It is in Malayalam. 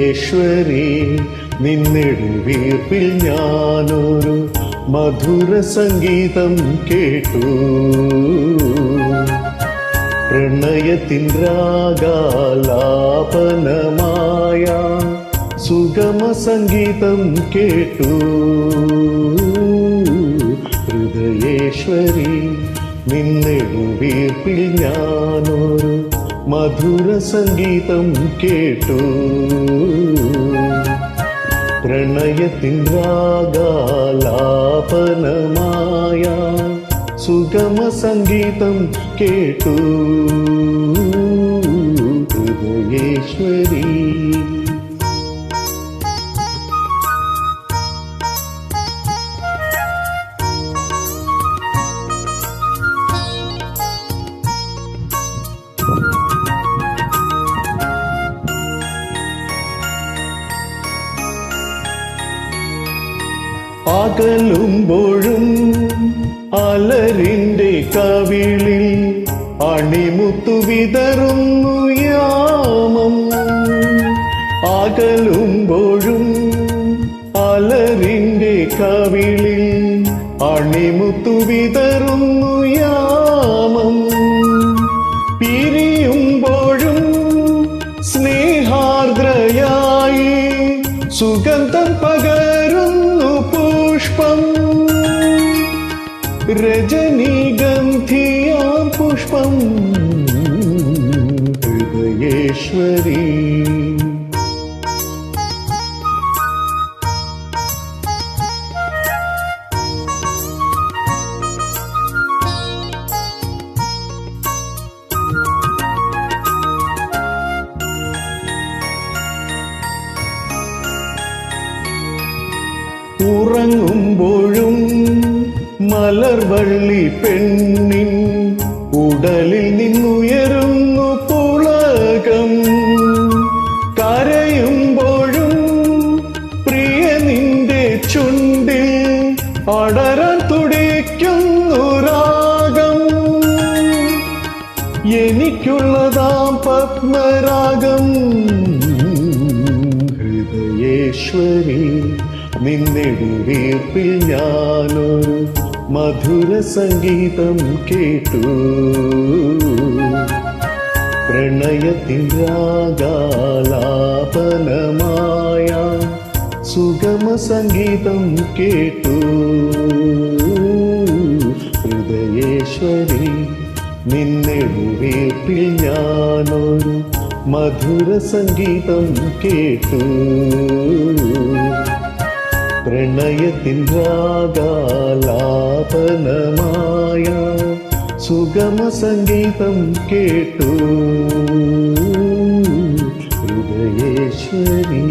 ഹൃദയേശ്വരി നിന്നെടുവീർപ്പിൽ ഞാനൊരു മധുര സംഗീതം കേട്ടു. പ്രണയത്തിൻ രാഗാലാപനമായ സുഗമ സംഗീതം കേട്ടു. ഹൃദയേശ്വരി നിന്നെടുവീർപ്പിൽ ഞാനൊരു മധുര സംഗീതം കേട്ടു. പ്രണയത്തിൻ രാഗാലാപനമായ സുഗമ സംഗീതം കേട്ടു. ഹൃദയേശ്വരി അകലുമ്പോഴും അലരിന്റെ കവിളിൽ അണിമുത്തു വിതറുന്നു യാമം. അകലുമ്പോഴും അലരിന്റെ കവിളിൽ അണിമുത്തു വിതറുന്നു യാമം. പിരിയുമ്പോഴും സ്നേഹാർദ്രയായി സുഗന്ധം പകരുന്നു പുഷ്പം. രജനീഗന്ധിയാം പുഷ്പം. ഹൃദയേശ്വരി ഉറങ്ങുമ്പോഴും മലർവള്ളി പെണ്ണിൻ ഉടലിൽ നിന്നുയരുന്നു പുളകം. കരയുമ്പോഴും പ്രിയ നിന്റെ ചുണ്ടിൽ അടരാൻ തുടിക്കുന്നു രാഗം. എനിക്കുള്ളതാം പത്മരാഗം. ഹൃദയേശ്വരി നിന്നെടുവീർപ്പിൽ ഞാനൊരു മധുര സംഗീതം കേട്ടു. പ്രണയത്തിൻ രാഗാലാപനമായ സുഗമ സംഗീതം കേട്ടു. ഹൃദയേശ്വരി നിന്നെടുവീർപ്പിൽ ഞാനൊരു മധുര സംഗീതം കേട്ടു. പ്രണയത്തിൻ രാഗാലാപനമായ സുഗമ സംഗീതം കേട്ടു. ഹൃദയേശ്വരി